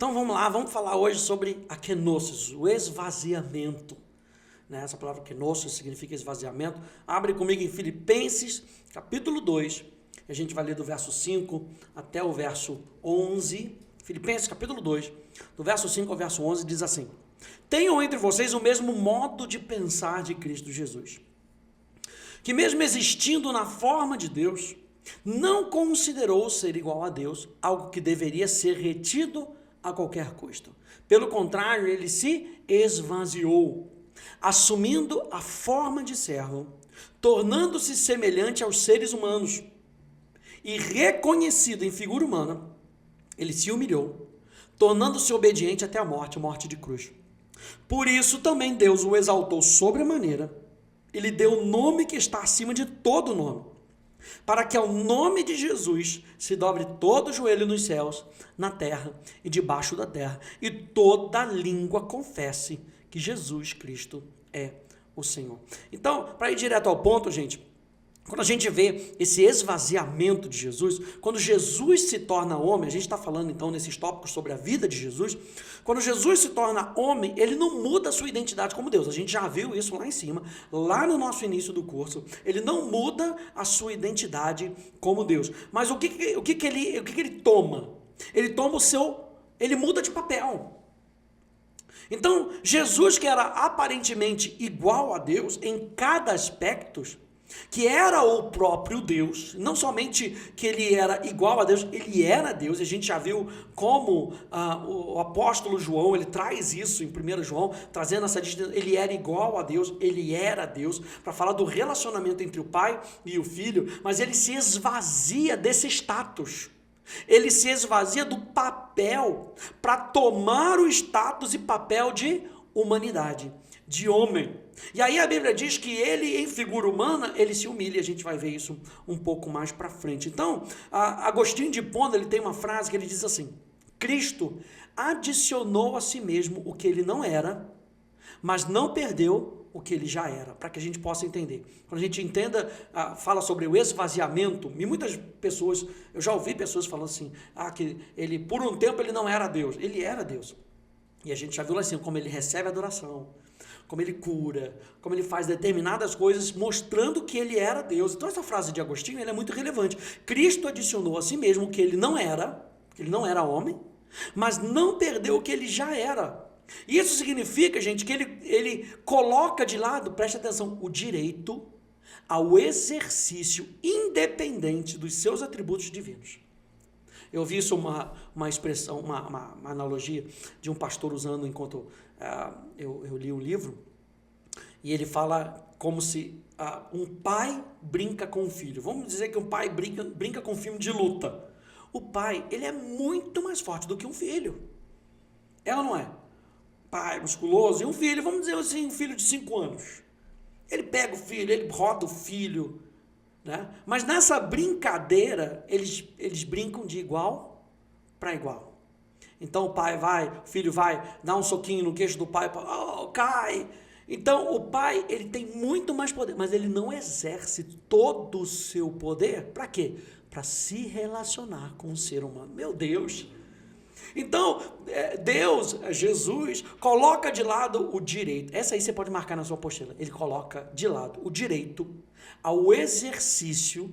Então vamos lá, vamos falar hoje sobre a kenosis, o esvaziamento. Essa palavra kenosis significa esvaziamento. Abre comigo em Filipenses, capítulo 2. A gente vai ler do verso 5 até o verso 11. Filipenses, capítulo 2, do verso 5 ao verso 11, diz assim: Tenham entre vocês o mesmo modo de pensar de Cristo Jesus, que mesmo existindo na forma de Deus, não considerou ser igual a Deus algo que deveria ser retido a qualquer custo. Pelo contrário, ele se esvaziou, assumindo a forma de servo, tornando-se semelhante aos seres humanos, e reconhecido em figura humana, ele se humilhou, tornando-se obediente até a morte de cruz. Por isso também Deus o exaltou sobremaneira, e lhe deu o nome que está acima de todo nome, para que ao nome de Jesus se dobre todo o joelho nos céus, na terra e debaixo da terra, e toda língua confesse que Jesus Cristo é o Senhor. Então, para ir direto ao ponto, gente, quando a gente vê esse esvaziamento de Jesus, quando Jesus se torna homem, a gente está falando então nesses tópicos sobre a vida de Jesus, quando Jesus se torna homem, ele não muda a sua identidade como Deus. A gente já viu isso lá em cima, lá no nosso início do curso. Ele não muda a sua identidade como Deus. Mas o que ele toma? Ele muda de papel. Então, Jesus, que era aparentemente igual a Deus em cada aspecto, que era o próprio Deus, não somente que ele era igual a Deus, ele era Deus, e a gente já viu como o apóstolo João, ele traz isso em 1 João, trazendo essa distinção, ele era igual a Deus, ele era Deus, para falar do relacionamento entre o pai e o filho, mas ele se esvazia desse status, ele se esvazia do papel, para tomar o status e papel de humanidade, de homem. E aí a Bíblia diz que ele, em figura humana, ele se humilha, a gente vai ver isso um pouco mais para frente. Então, Agostinho de Hipona, ele tem uma frase que ele diz assim: Cristo adicionou a si mesmo o que ele não era, mas não perdeu o que ele já era, para que a gente possa entender. Quando a gente entenda, fala sobre o esvaziamento, e muitas pessoas, eu já ouvi pessoas falando assim, que ele, por um tempo ele não era Deus, ele era Deus. E a gente já viu lá assim, como ele recebe adoração, como ele cura, como ele faz determinadas coisas, mostrando que ele era Deus. Então essa frase de Agostinho, ela é muito relevante. Cristo adicionou a si mesmo o que ele não era homem, mas não perdeu o que ele já era. E isso significa, gente, que ele coloca de lado, preste atenção, o direito ao exercício independente dos seus atributos divinos. Eu vi isso uma expressão, uma analogia de um pastor usando enquanto eu li um livro, e ele fala como se um pai brinca com um filho. Vamos dizer que um pai brinca com um filme de luta. O pai, ele é muito mais forte do que um filho. É ou não é? Pai musculoso e um filho, vamos dizer assim, um filho de 5 anos. Ele pega o filho, ele roda o filho, né? Mas nessa brincadeira, eles brincam de igual para igual. Então o filho vai, dá um soquinho no queixo do pai, cai. Então o pai, ele tem muito mais poder, mas ele não exerce todo o seu poder. Para quê? Para se relacionar com o ser humano. Meu Deus! Então, Deus, Jesus, coloca de lado o direito. Essa aí você pode marcar na sua apostila. Ele coloca de lado o direito ao exercício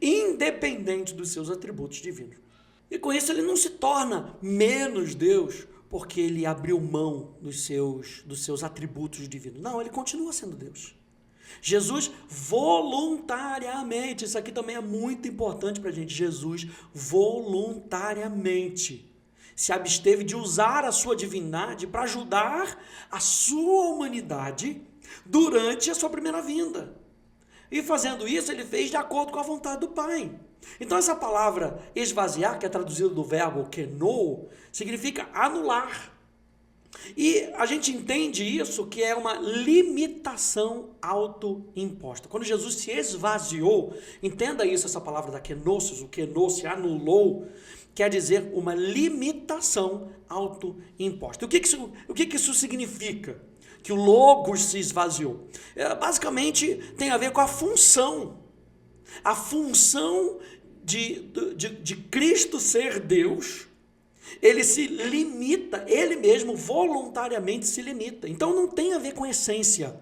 independente dos seus atributos divinos. E com isso ele não se torna menos Deus porque ele abriu mão dos seus atributos divinos. Não, ele continua sendo Deus. Jesus voluntariamente, isso aqui também é muito importante para a gente, Jesus voluntariamente se absteve de usar a sua divindade para ajudar a sua humanidade durante a sua primeira vinda. E fazendo isso, ele fez de acordo com a vontade do Pai. Então essa palavra esvaziar, que é traduzida do verbo kenou, significa anular. E a gente entende isso que é uma limitação autoimposta. Quando Jesus se esvaziou, entenda isso, essa palavra da kenosis, o kenou se anulou, quer dizer uma limitação autoimposta. O que isso significa? Que o logos se esvaziou. Basicamente tem a ver com a função. A função de Cristo ser Deus Ele se limita, ele mesmo voluntariamente se limita. Então não tem a ver com essência.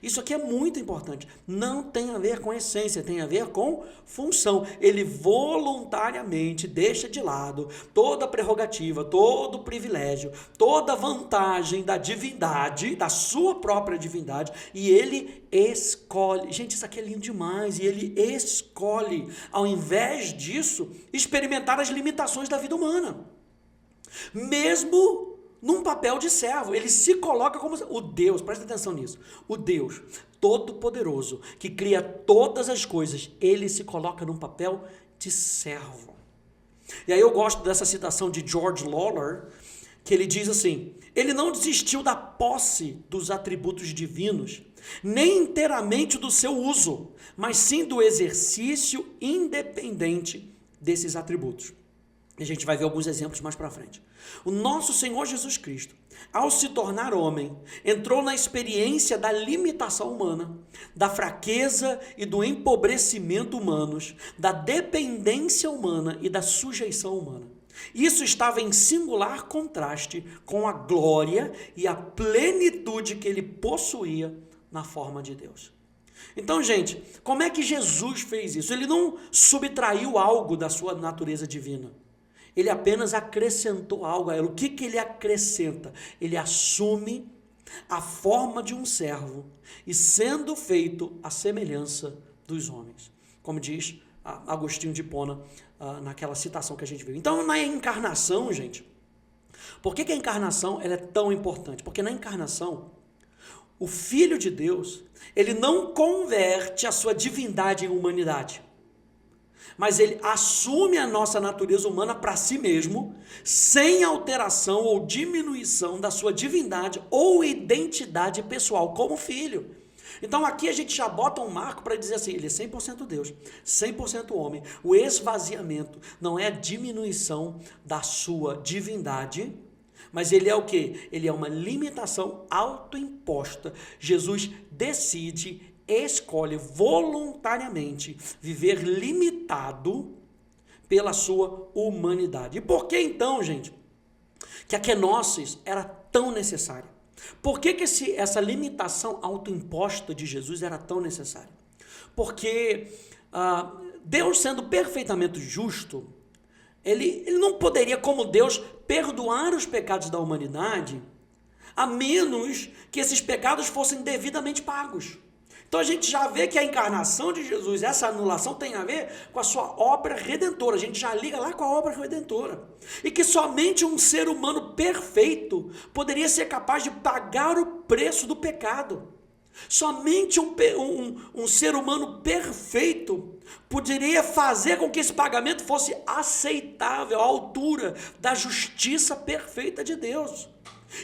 Isso aqui é muito importante. Não tem a ver com essência, tem a ver com função. Ele voluntariamente deixa de lado toda a prerrogativa, todo o privilégio, toda a vantagem da divindade, da sua própria divindade, e ele escolhe. Gente, isso aqui é lindo demais. E ele escolhe, ao invés disso, experimentar as limitações da vida humana. Mesmo num papel de servo, ele se coloca como o Deus, presta atenção nisso, o Deus Todo-Poderoso, que cria todas as coisas, ele se coloca num papel de servo. E aí eu gosto dessa citação de George Lawler, que ele diz assim: ele não desistiu da posse dos atributos divinos, nem inteiramente do seu uso, mas sim do exercício independente desses atributos. A gente vai ver alguns exemplos mais para frente. O nosso Senhor Jesus Cristo, ao se tornar homem, entrou na experiência da limitação humana, da fraqueza e do empobrecimento humanos, da dependência humana e da sujeição humana. Isso estava em singular contraste com a glória e a plenitude que ele possuía na forma de Deus. Então, gente, como é que Jesus fez isso? Ele não subtraiu algo da sua natureza divina. Ele apenas acrescentou algo a ela. O que ele acrescenta? Ele assume a forma de um servo e sendo feito à semelhança dos homens. Como diz Agostinho de Hipona naquela citação que a gente viu. Então, na encarnação, gente, por que a encarnação ela é tão importante? Porque na encarnação, o Filho de Deus, ele não converte a sua divindade em humanidade, mas ele assume a nossa natureza humana para si mesmo, sem alteração ou diminuição da sua divindade ou identidade pessoal como filho. Então aqui a gente já bota um marco para dizer assim, ele é 100% Deus, 100% homem. O esvaziamento não é a diminuição da sua divindade, mas ele é o quê? Ele é uma limitação autoimposta. Jesus escolhe voluntariamente viver limitado pela sua humanidade. E por que então, gente, que a kenosis era tão necessária? Por que essa limitação autoimposta de Jesus era tão necessária? Porque Deus, sendo perfeitamente justo, ele não poderia, como Deus, perdoar os pecados da humanidade, a menos que esses pecados fossem devidamente pagos. Então a gente já vê que a encarnação de Jesus, essa anulação tem a ver com a sua obra redentora. A gente já liga lá com a obra redentora. E que somente um ser humano perfeito poderia ser capaz de pagar o preço do pecado. Somente um ser humano perfeito poderia fazer com que esse pagamento fosse aceitável à altura da justiça perfeita de Deus.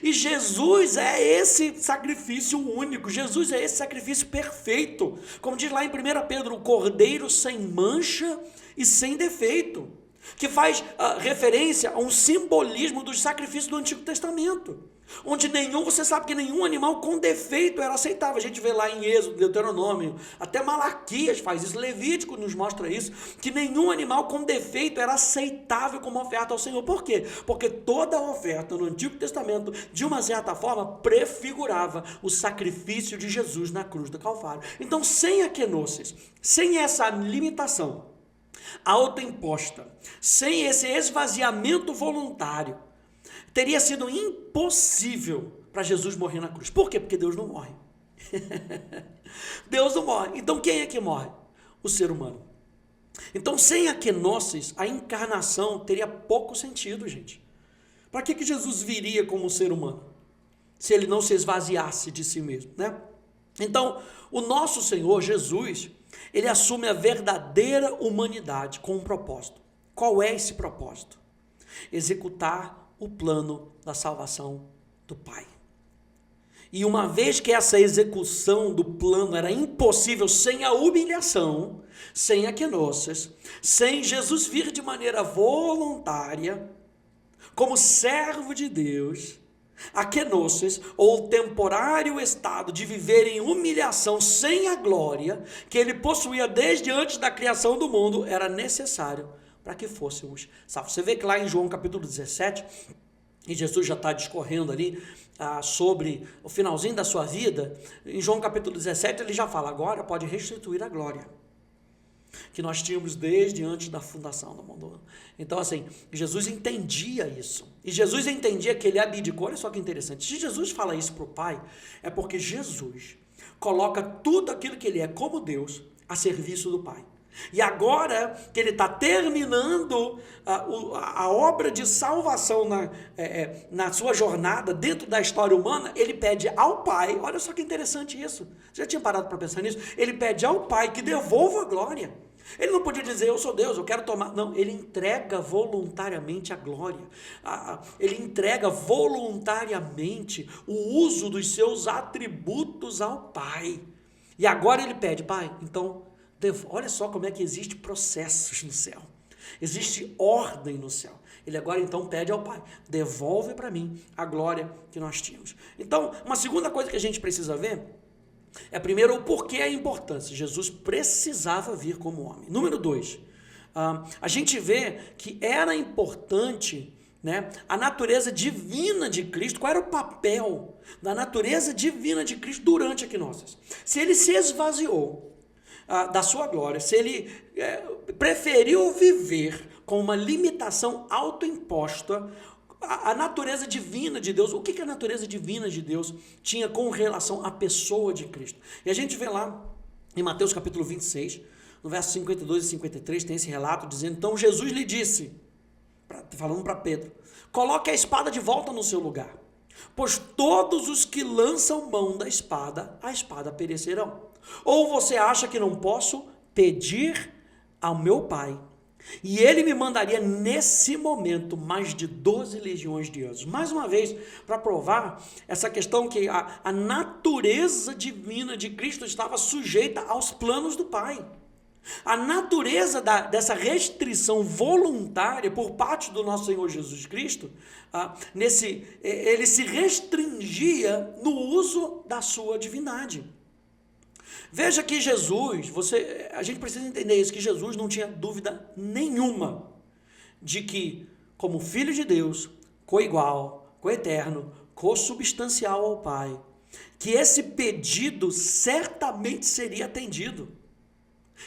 E Jesus é esse sacrifício único, Jesus é esse sacrifício perfeito, como diz lá em 1 Pedro, o cordeiro sem mancha e sem defeito, que faz referência a um simbolismo dos sacrifícios do Antigo Testamento, onde você sabe que nenhum animal com defeito era aceitável. A gente vê lá em Êxodo, Deuteronômio, até Malaquias faz isso, Levítico nos mostra isso, que nenhum animal com defeito era aceitável como oferta ao Senhor. Por quê? Porque toda oferta no Antigo Testamento, de uma certa forma, prefigurava o sacrifício de Jesus na cruz do Calvário. Então, sem a kenosis, sem essa limitação autoimposta, sem esse esvaziamento voluntário, teria sido impossível para Jesus morrer na cruz. Por quê? Porque Deus não morre. Deus não morre. Então quem é que morre? O ser humano. Então sem a kenosis, a encarnação teria pouco sentido, gente. Para que Jesus viria como ser humano? Se ele não se esvaziasse de si mesmo, né? Então, o nosso Senhor Jesus, ele assume a verdadeira humanidade com um propósito. Qual é esse propósito? Executar o plano da salvação do Pai. E uma vez que essa execução do plano era impossível sem a humilhação, sem a kenosis, sem Jesus vir de maneira voluntária, como servo de Deus, a kenosis, ou o temporário estado de viver em humilhação sem a glória que ele possuía desde antes da criação do mundo, era necessário para que fôssemos salvos. Você vê que lá em João capítulo 17, e Jesus já está discorrendo ali sobre o finalzinho da sua vida, em João capítulo 17 ele já fala, agora pode restituir a glória que nós tínhamos desde antes da fundação do mundo. Então assim, Jesus entendia isso, e Jesus entendia que ele abdicou. Olha só que interessante, se Jesus fala isso para o Pai, é porque Jesus coloca tudo aquilo que ele é como Deus a serviço do Pai. E agora que ele está terminando a obra de salvação na sua jornada dentro da história humana, ele pede ao Pai, olha só que interessante isso, você já tinha parado para pensar nisso? Ele pede ao Pai que devolva a glória. Ele não podia dizer, eu sou Deus, eu quero tomar, não, ele entrega voluntariamente a glória, ele entrega voluntariamente o uso dos seus atributos ao Pai, e agora ele pede, Pai, então, olha só como é que existe processos no céu, existe ordem no céu. Ele agora então pede ao Pai, devolve para mim a glória que nós tínhamos. Então, uma segunda coisa que a gente precisa ver é primeiro o porquê a importância. Jesus precisava vir como homem. Número 2, a gente vê que era importante, né, a natureza divina de Cristo. Qual era o papel da natureza divina de Cristo durante a quinósis? Se ele se esvaziou da sua glória, se ele preferiu viver com uma limitação autoimposta, a natureza divina de Deus, o que a natureza divina de Deus tinha com relação à pessoa de Cristo? E a gente vê lá em Mateus capítulo 26, no verso 52 e 53, tem esse relato dizendo, então Jesus lhe disse, falando para Pedro, coloque a espada de volta no seu lugar, pois todos os que lançam mão da espada, a espada perecerão. Ou você acha que não posso pedir ao meu Pai, e ele me mandaria nesse momento mais de 12 legiões de anjos? Mais uma vez, para provar essa questão que a natureza divina de Cristo estava sujeita aos planos do Pai. A natureza dessa restrição voluntária por parte do nosso Senhor Jesus Cristo, ele se restringia no uso da sua divindade. Veja que Jesus, a gente precisa entender isso, que Jesus não tinha dúvida nenhuma de que, como Filho de Deus, coigual, coeterno, consubstancial ao Pai, que esse pedido certamente seria atendido.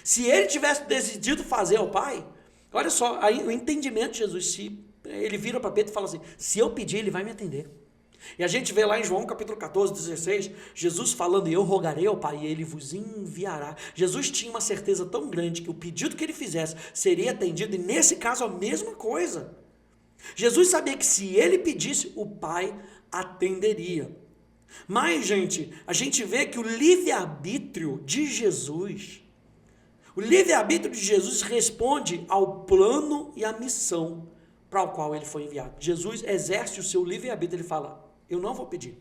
Se ele tivesse decidido fazer ao Pai, olha só, aí o entendimento de Jesus, ele vira para Pedro e fala assim, se eu pedir, ele vai me atender. E a gente vê lá em João capítulo 14, 16, Jesus falando, eu rogarei ao Pai e ele vos enviará. Jesus tinha uma certeza tão grande que o pedido que ele fizesse seria atendido, e nesse caso a mesma coisa. Jesus sabia que se ele pedisse, o Pai atenderia. Mas, gente, a gente vê que o livre-arbítrio de Jesus, responde ao plano e à missão para o qual ele foi enviado. Jesus exerce o seu livre-arbítrio, ele fala, eu não vou pedir.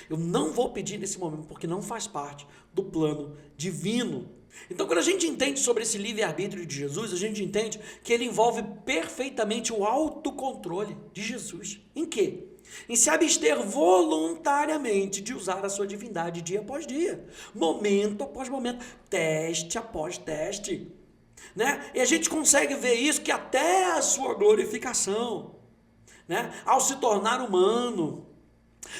Eu não vou pedir nesse momento, porque não faz parte do plano divino. Então, quando a gente entende sobre esse livre-arbítrio de Jesus, a gente entende que ele envolve perfeitamente o autocontrole de Jesus. Em quê? Em se abster voluntariamente de usar a sua divindade dia após dia, momento após momento, teste após teste. Né? E a gente consegue ver isso que até a sua glorificação, né? Ao se tornar humano,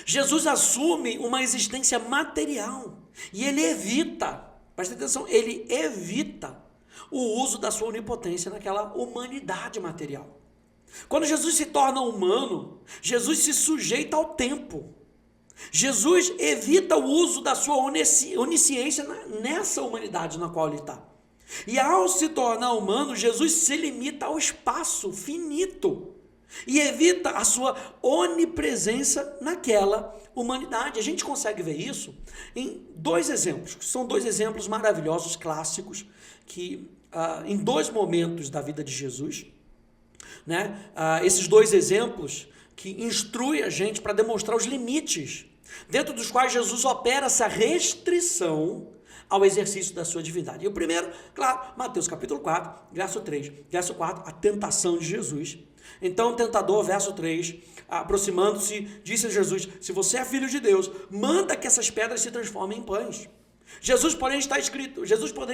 Jesus assume uma existência material e ele evita, presta atenção, ele evita o uso da sua onipotência naquela humanidade material. Quando Jesus se torna humano, Jesus se sujeita ao tempo. Jesus evita o uso da sua onisciência nessa humanidade na qual ele está. E ao se tornar humano, Jesus se limita ao espaço finito e evita a sua onipresença naquela humanidade. A gente consegue ver isso em dois exemplos, que são dois exemplos maravilhosos, clássicos, que em dois momentos da vida de Jesus, né? Esses dois exemplos que instruem a gente para demonstrar os limites dentro dos quais Jesus opera essa restrição ao exercício da sua divindade. E o primeiro, claro, Mateus capítulo 4, verso 3, verso 4, a tentação de Jesus. Então o tentador, verso 3, aproximando-se, disse a Jesus, se você é filho de Deus, manda que essas pedras se transformem em pães. Jesus, porém,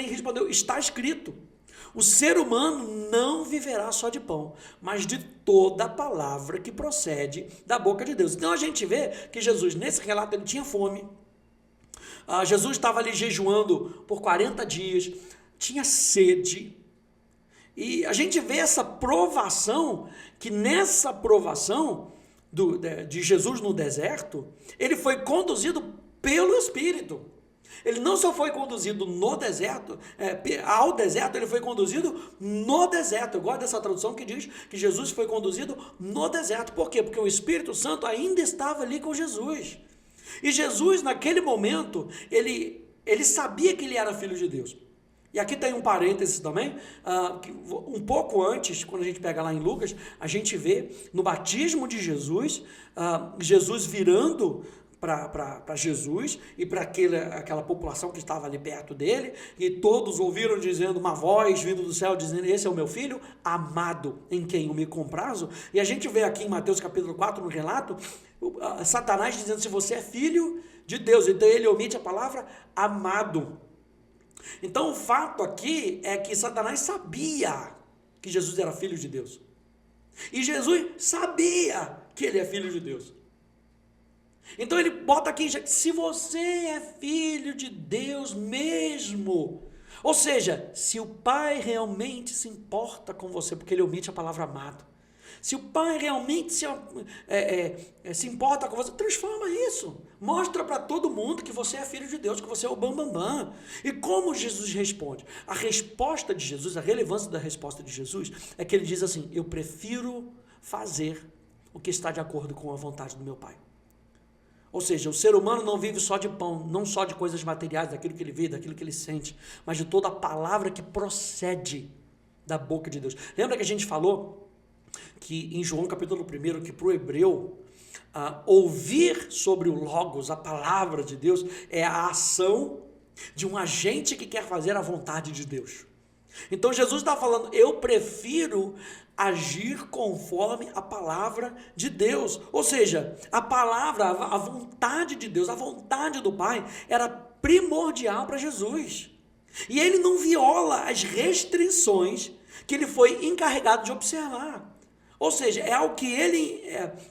respondeu, está escrito. O ser humano não viverá só de pão, mas de toda a palavra que procede da boca de Deus. Então a gente vê que Jesus, nesse relato, ele tinha fome. Jesus estava ali jejuando por 40 dias, tinha sede. E a gente vê essa provação, que nessa provação de Jesus no deserto, ele foi conduzido pelo Espírito. Ele não só foi conduzido no deserto, ao deserto, ele foi conduzido no deserto. Eu gosto dessa tradução que diz que Jesus foi conduzido no deserto. Por quê? Porque o Espírito Santo ainda estava ali com Jesus. E Jesus, naquele momento, ele sabia que ele era filho de Deus. E aqui tem um parênteses também, um pouco antes, quando a gente pega lá em Lucas, a gente vê no batismo de Jesus, Jesus virando para Jesus e para aquela população que estava ali perto dele, e todos ouviram dizendo uma voz vindo do céu, dizendo: esse é o meu filho amado, em quem eu me comprazo. E a gente vê aqui em Mateus capítulo 4, no relato, Satanás dizendo: se você é filho de Deus, então ele omite a palavra amado. Então o fato aqui é que Satanás sabia que Jesus era filho de Deus, e Jesus sabia que ele é filho de Deus. Então ele bota aqui: se você é filho de Deus mesmo, ou seja, se o Pai realmente se importa com você, porque ele omite a palavra amado, se o Pai realmente se importa com você, transforma isso, mostra para todo mundo que você é filho de Deus, que você é o bambambam. E como Jesus responde? A resposta de Jesus, a relevância da resposta de Jesus é que ele diz assim: eu prefiro fazer o que está de acordo com a vontade do meu Pai. Ou seja, o ser humano não vive só de pão, não só de coisas materiais, daquilo que ele vê, daquilo que ele sente, mas de toda a palavra que procede da boca de Deus. Lembra que a gente falou que em João capítulo 1, que para o hebreu, ouvir sobre o Logos, a palavra de Deus, é a ação de um agente que quer fazer a vontade de Deus. Então Jesus está falando: eu prefiro agir conforme a palavra de Deus. Ou seja, a palavra, a vontade de Deus, a vontade do Pai era primordial para Jesus. E ele não viola as restrições que ele foi encarregado de observar. Ou seja, é algo que ele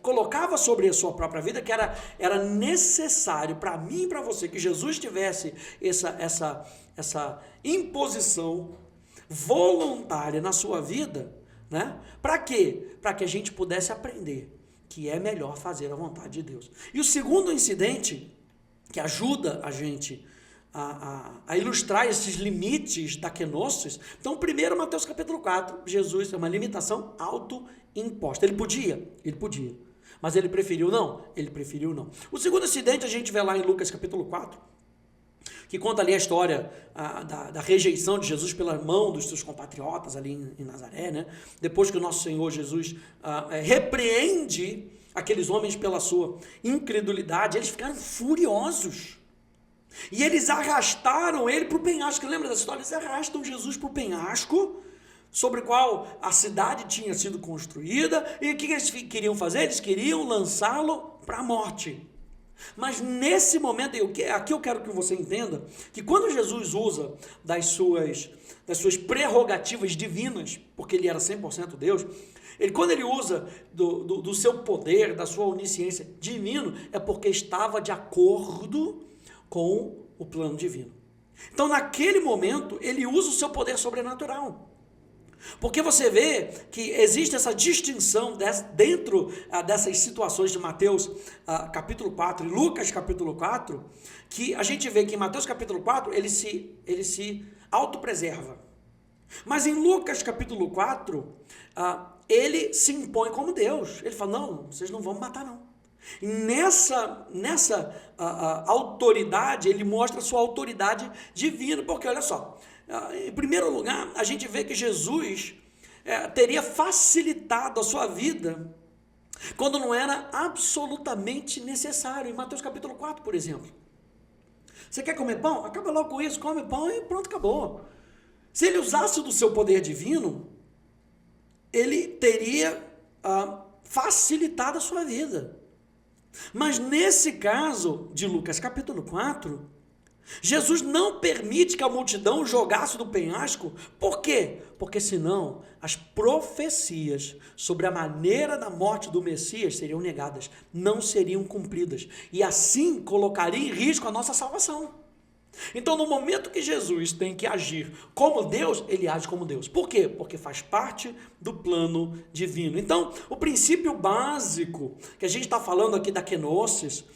colocava sobre a sua própria vida, que era necessário para mim e para você, que Jesus tivesse essa imposição voluntária na sua vida, né? Para quê? Para que a gente pudesse aprender que é melhor fazer a vontade de Deus. E o segundo incidente que ajuda a gente a ilustrar esses limites da kenosis. Então, primeiro, Mateus capítulo 4, Jesus é uma limitação autoimposta. Ele podia, mas ele preferiu não, O segundo incidente a gente vê lá em Lucas capítulo 4, que conta ali a história da rejeição de Jesus pela mão dos seus compatriotas ali em Nazaré, né? Depois que o nosso Senhor Jesus repreende aqueles homens pela sua incredulidade, eles ficaram furiosos. E eles arrastaram ele para o penhasco. Lembra dessa história? Eles arrastam Jesus para o penhasco, sobre o qual a cidade tinha sido construída. E o que eles queriam fazer? Eles queriam lançá-lo para a morte. Mas nesse momento, aqui eu quero que você entenda, que quando Jesus usa das suas prerrogativas divinas, porque ele era 100% Deus, quando ele usa do seu poder, da sua onisciência divino, é porque estava de acordo com o plano divino. Então, naquele momento, ele usa o seu poder sobrenatural. Porque você vê que existe essa distinção dentro dessas situações de Mateus capítulo 4 e Lucas capítulo 4, que a gente vê que em Mateus capítulo 4 ele se autopreserva. Mas em Lucas capítulo 4, ele se impõe como Deus. Ele fala: não, vocês não vão me matar não. E nessa autoridade, ele mostra a sua autoridade divina, porque olha só, em primeiro lugar, a gente vê que Jesus teria facilitado a sua vida quando não era absolutamente necessário. Em Mateus capítulo 4, por exemplo. Você quer comer pão? Acaba logo com isso, come pão e pronto, acabou. Se ele usasse do seu poder divino, ele teria facilitado a sua vida. Mas nesse caso de Lucas capítulo 4, Jesus não permite que a multidão jogasse do penhasco. Por quê? Porque senão as profecias sobre a maneira da morte do Messias seriam negadas, não seriam cumpridas, e assim colocaria em risco a nossa salvação. Então, no momento que Jesus tem que agir como Deus, ele age como Deus. Por quê? Porque faz parte do plano divino. Então, o princípio básico que a gente está falando aqui da kenosis,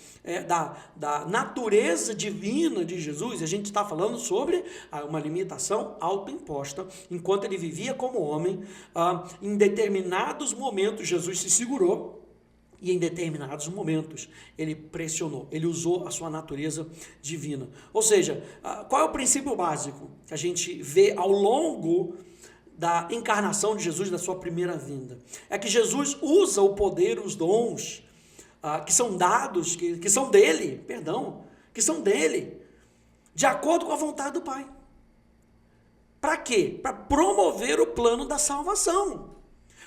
da natureza divina de Jesus, a gente está falando sobre uma limitação autoimposta. Enquanto ele vivia como homem, em determinados momentos Jesus se segurou, e em determinados momentos ele pressionou, ele usou a sua natureza divina. Ou seja, qual é o princípio básico que a gente vê ao longo da encarnação de Jesus, da sua primeira vinda? É que Jesus usa o poder, os dons que são dados, que são dele, de acordo com a vontade do Pai. Para quê? Para promover o plano da salvação.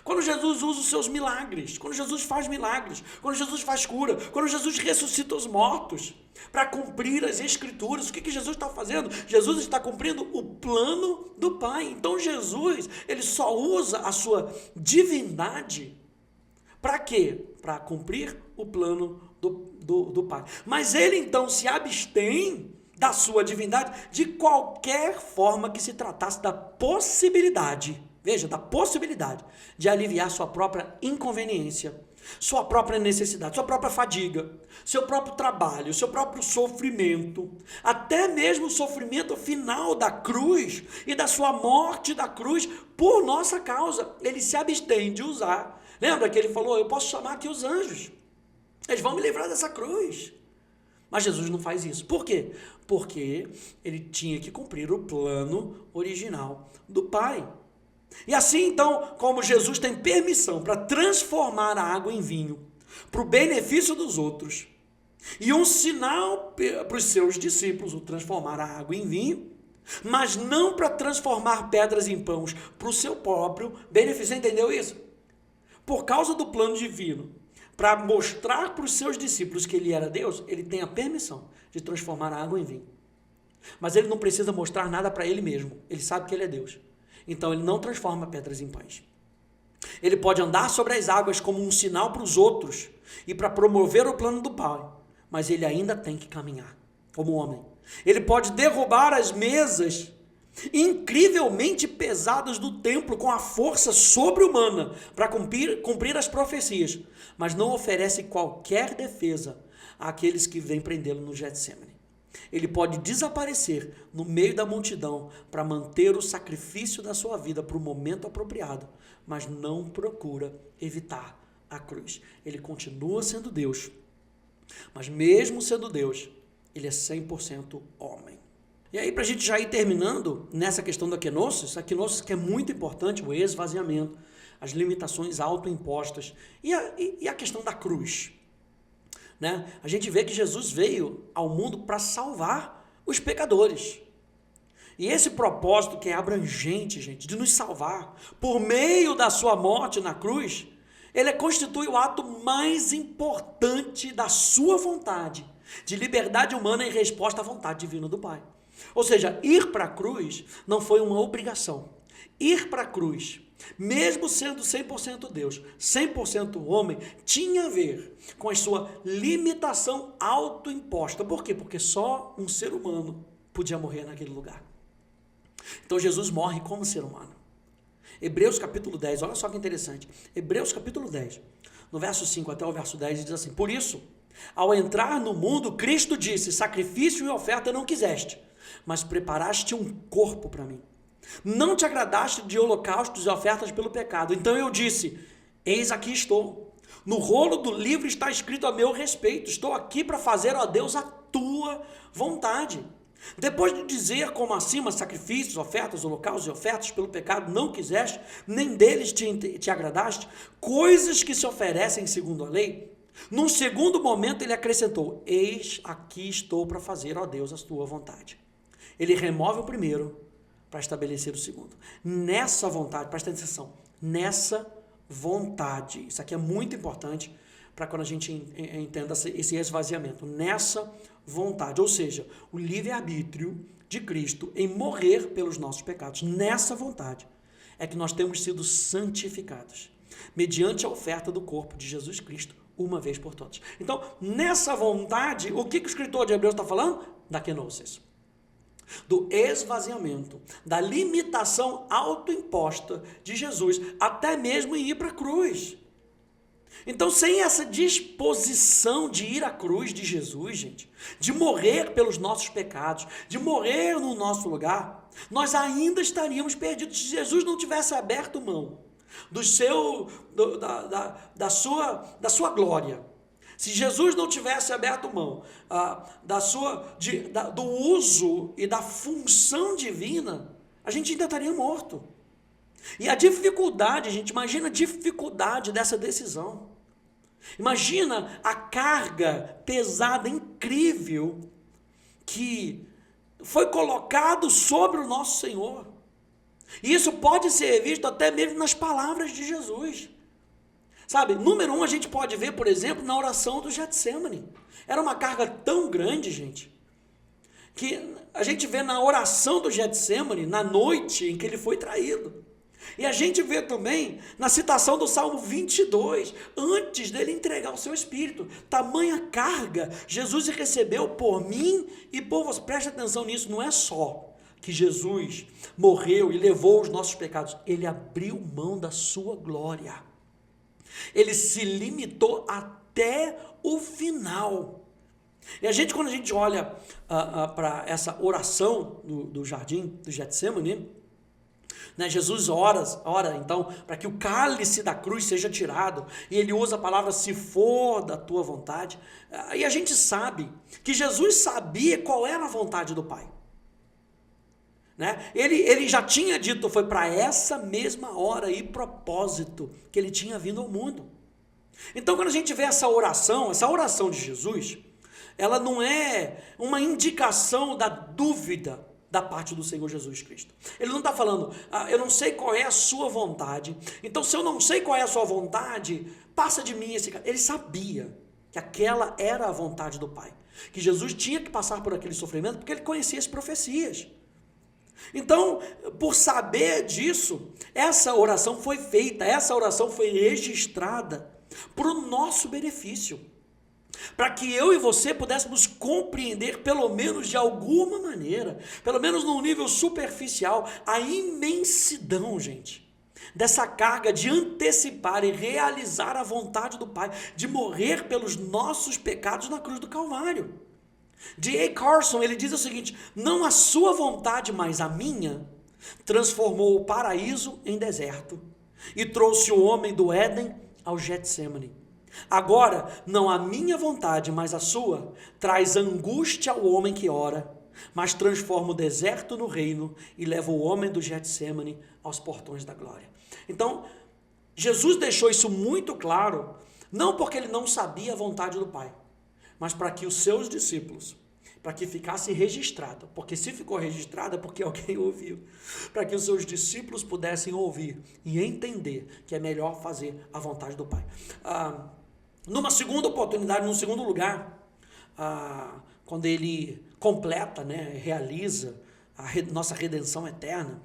Quando Jesus usa os seus milagres, quando Jesus faz milagres, quando Jesus faz cura, quando Jesus ressuscita os mortos, para cumprir as Escrituras, o que Jesus está fazendo? Jesus está cumprindo o plano do Pai. Então Jesus, ele só usa a sua divindade para quê? Para cumprir o plano do Pai. Mas ele então se abstém da sua divindade de qualquer forma que se tratasse da possibilidade, veja, da possibilidade de aliviar sua própria inconveniência, sua própria necessidade, sua própria fadiga, seu próprio trabalho, seu próprio sofrimento, até mesmo o sofrimento final da cruz e da sua morte da cruz por nossa causa. Ele se abstém de usar. Lembra que ele falou, eu posso chamar aqui os anjos, eles vão me livrar dessa cruz. Mas Jesus não faz isso. Por quê? Porque ele tinha que cumprir o plano original do Pai. E assim, então, como Jesus tem permissão para transformar a água em vinho, para o benefício dos outros, e um sinal para os seus discípulos, o transformar a água em vinho, mas não para transformar pedras em pães, para o seu próprio benefício. Você entendeu isso? Por causa do plano divino, para mostrar para os seus discípulos que ele era Deus, ele tem a permissão de transformar a água em vinho. Mas ele não precisa mostrar nada para ele mesmo, ele sabe que ele é Deus. Então ele não transforma pedras em pães. Ele pode andar sobre as águas como um sinal para os outros e para promover o plano do Pai, mas ele ainda tem que caminhar como homem. Ele pode derrubar as mesas incrivelmente pesadas do templo com a força sobre-humana para cumprir as profecias, mas não oferece qualquer defesa àqueles que vêm prendê-lo no Getsemane. Ele pode desaparecer no meio da multidão para manter o sacrifício da sua vida para o momento apropriado, mas não procura evitar a cruz. Ele continua sendo Deus, mas mesmo sendo Deus, ele é 100% homem. E aí, para a gente já ir terminando nessa questão da kenosis, a kenosis que é muito importante, o esvaziamento, as limitações autoimpostas e a questão da cruz. Né? A gente vê que Jesus veio ao mundo para salvar os pecadores. E esse propósito que é abrangente, gente, de nos salvar, por meio da sua morte na cruz, ele constitui o ato mais importante da sua vontade, de liberdade humana em resposta à vontade divina do Pai. Ou seja, ir para a cruz não foi uma obrigação. Ir para a cruz, mesmo sendo 100% Deus, 100% homem, tinha a ver com a sua limitação autoimposta. Por quê? Porque só um ser humano podia morrer naquele lugar. Então Jesus morre como ser humano. Hebreus capítulo 10, olha só que interessante. Hebreus capítulo 10, no verso 5 até o verso 10, diz assim: por isso, ao entrar no mundo, Cristo disse, sacrifício e oferta não quiseste, mas preparaste um corpo para mim. Não te agradaste de holocaustos e ofertas pelo pecado. Então eu disse, eis aqui estou. No rolo do livro está escrito a meu respeito. Estou aqui para fazer, ó Deus, a tua vontade. Depois de dizer como acima, sacrifícios, ofertas, holocaustos e ofertas pelo pecado não quiseste, nem deles te agradaste, coisas que se oferecem segundo a lei, num segundo momento ele acrescentou, eis aqui estou para fazer, ó Deus, a tua vontade. Ele remove o primeiro para estabelecer o segundo. Nessa vontade, presta atenção, nessa vontade, isso aqui é muito importante para quando a gente entenda esse esvaziamento. Nessa vontade, ou seja, o livre-arbítrio de Cristo em morrer pelos nossos pecados. Nessa vontade é que nós temos sido santificados, mediante a oferta do corpo de Jesus Cristo, uma vez por todas. Então, nessa vontade, o que o escritor de Hebreus está falando? Da kenosis. Do esvaziamento, da limitação autoimposta de Jesus, até mesmo em ir para a cruz. Então, sem essa disposição de ir à cruz de Jesus, gente, de morrer pelos nossos pecados, de morrer no nosso lugar, nós ainda estaríamos perdidos se Jesus não tivesse aberto mão da sua glória. Se Jesus não tivesse aberto mão do uso e da função divina, a gente ainda estaria morto. E a dificuldade, gente, imagina a dificuldade dessa decisão. Imagina a carga pesada, incrível, que foi colocado sobre o nosso Senhor. E isso pode ser visto até mesmo nas palavras de Jesus. Sabe, número 1, a gente pode ver, por exemplo, na oração do Getsemane. Era uma carga tão grande, gente, que a gente vê na oração do Getsemane, na noite em que ele foi traído. E a gente vê também na citação do Salmo 22, antes dele entregar o seu espírito. Tamanha carga Jesus recebeu por mim e por você. Preste atenção nisso, não é só que Jesus morreu e levou os nossos pecados. Ele abriu mão da sua glória. Ele se limitou até o final. E quando a gente olha para essa oração do jardim, do Getsemane, né, Jesus ora então para que o cálice da cruz seja tirado, e ele usa a palavra "se for da tua vontade", e a gente sabe que Jesus sabia qual era a vontade do Pai. Né? Ele já tinha dito, foi para essa mesma hora e propósito que ele tinha vindo ao mundo. Então, quando a gente vê essa oração de Jesus, ela não é uma indicação da dúvida da parte do Senhor Jesus Cristo. Ele não está falando, eu não sei qual é a sua vontade, então se eu não sei qual é a sua vontade, passa de mim esse cara. Ele sabia que aquela era a vontade do Pai, que Jesus tinha que passar por aquele sofrimento, porque ele conhecia as profecias. Então, por saber disso, essa oração foi feita, essa oração foi registrada para o nosso benefício, para que eu e você pudéssemos compreender, pelo menos de alguma maneira, pelo menos num nível superficial, a imensidão, gente, dessa carga de antecipar e realizar a vontade do Pai, de morrer pelos nossos pecados na cruz do Calvário. D.A. Carson, ele diz o seguinte: não a sua vontade, mas a minha, transformou o paraíso em deserto e trouxe o homem do Éden ao Getsemane. Agora, não a minha vontade, mas a sua, traz angústia ao homem que ora, mas transforma o deserto no reino e leva o homem do Getsemane aos portões da glória. Então, Jesus deixou isso muito claro, não porque ele não sabia a vontade do Pai, mas para que os seus discípulos, para que ficasse registrado, porque se ficou registrado é porque alguém ouviu, para que os seus discípulos pudessem ouvir e entender que é melhor fazer a vontade do Pai. Numa segunda oportunidade, num segundo lugar, quando ele completa, né, realiza a nossa redenção eterna,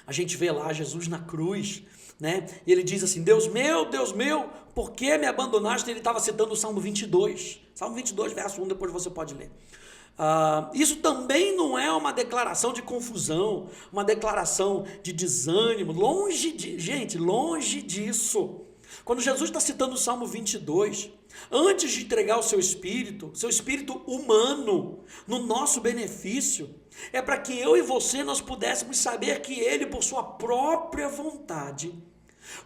a gente vê lá Jesus na cruz, né? E ele diz assim: Deus meu, por que me abandonaste? Ele estava citando o Salmo 22, verso 1, depois você pode ler. Isso também não é uma declaração de confusão, uma declaração de desânimo, longe disso. Quando Jesus está citando o Salmo 22, antes de entregar o seu espírito humano, no nosso benefício, é para que eu e você nós pudéssemos saber que ele, por sua própria vontade,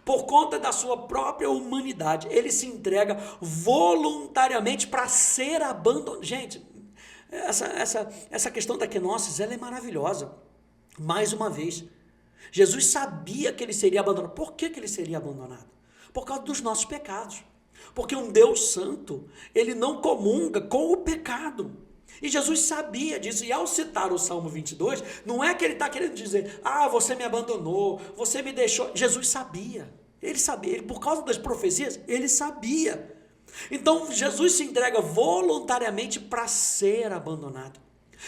por conta da sua própria humanidade, ele se entrega voluntariamente para ser abandonado. Gente, essa questão da kenosis, ela é maravilhosa. Mais uma vez, Jesus sabia que ele seria abandonado. Por que ele seria abandonado? Por causa dos nossos pecados. Porque um Deus santo, ele não comunga com o pecado. E Jesus sabia disso, e ao citar o Salmo 22, não é que ele está querendo dizer, você me abandonou, você me deixou. Jesus sabia, ele sabia, por causa das profecias, ele sabia Então, Jesus se entrega voluntariamente para ser abandonado.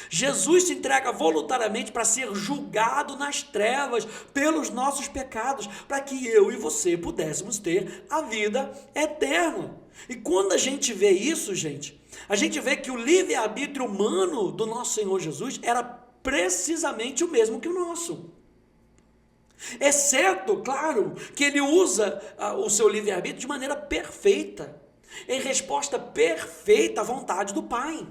Jesus se entrega voluntariamente para ser julgado nas trevas pelos nossos pecados, para que eu e você pudéssemos ter a vida eterna. E quando a gente vê isso, gente, a gente vê que o livre-arbítrio humano do nosso Senhor Jesus era precisamente o mesmo que o nosso. Exceto, claro, que ele usa o seu livre-arbítrio de maneira perfeita, em resposta perfeita à vontade do Pai.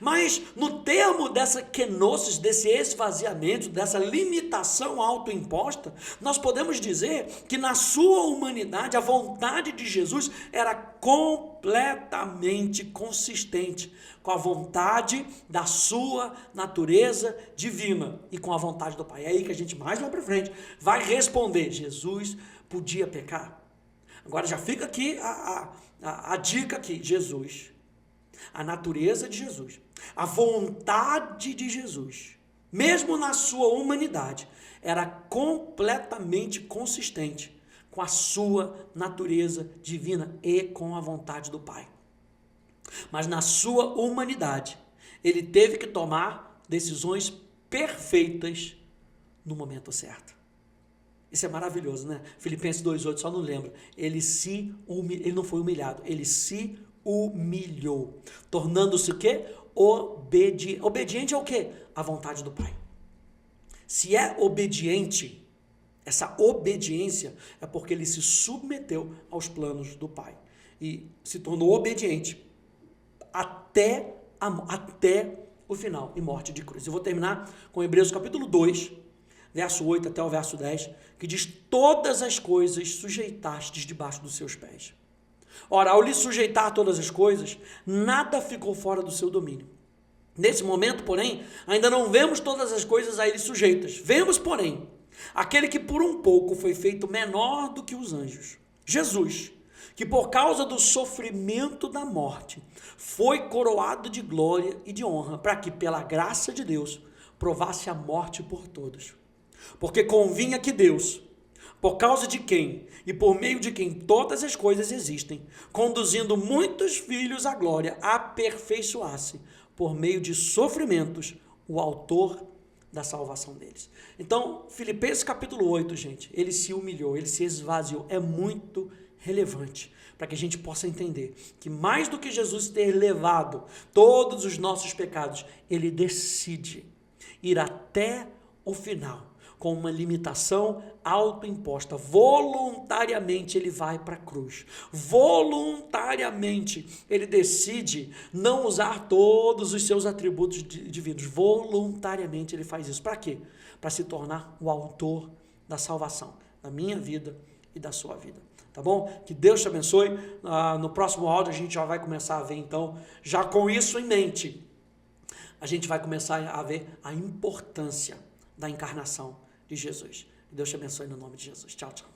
Mas no termo dessa kenosis, desse esvaziamento, dessa limitação autoimposta, nós podemos dizer que na sua humanidade, a vontade de Jesus era completamente consistente com a vontade da sua natureza divina e com a vontade do Pai. É aí que a gente mais lá para frente vai responder, Jesus podia pecar? Agora já fica aqui a dica aqui, Jesus, a natureza de Jesus, a vontade de Jesus, mesmo na sua humanidade, era completamente consistente com a sua natureza divina e com a vontade do Pai. Mas na sua humanidade, ele teve que tomar decisões perfeitas no momento certo. Isso é maravilhoso, né? Filipenses 2,8, só não lembra. Ele não foi humilhado, ele se humilhou, tornando-se o quê? Obediente. Obediente ao quê? À vontade do Pai. Se é obediente, essa obediência é porque ele se submeteu aos planos do Pai e se tornou obediente até o final e morte de cruz. Eu vou terminar com Hebreus capítulo 2, verso 8 até o verso 10, que diz: todas as coisas sujeitastes debaixo dos seus pés. Ora, ao lhe sujeitar todas as coisas, nada ficou fora do seu domínio. Nesse momento, porém, ainda não vemos todas as coisas a ele sujeitas. Vemos, porém, aquele que por um pouco foi feito menor do que os anjos, Jesus, que por causa do sofrimento da morte, foi coroado de glória e de honra, para que, pela graça de Deus, provasse a morte por todos. Porque convinha que Deus, por causa de quem e por meio de quem todas as coisas existem, conduzindo muitos filhos à glória, aperfeiçoasse, por meio de sofrimentos, o autor da salvação deles. Então, Filipenses capítulo 8, gente, ele se humilhou, ele se esvaziou, é muito relevante, para que a gente possa entender que mais do que Jesus ter levado todos os nossos pecados, ele decide ir até o final, com uma limitação autoimposta. Voluntariamente ele vai para a cruz. Voluntariamente ele decide não usar todos os seus atributos divinos. Voluntariamente ele faz isso. Para quê? Para se tornar o autor da salvação, da minha vida e da sua vida. Tá bom? Que Deus te abençoe. No próximo áudio a gente já vai começar a ver, então, já com isso em mente, a gente vai começar a ver a importância da encarnação de Jesus. Deus te abençoe no nome de Jesus. Tchau, tchau.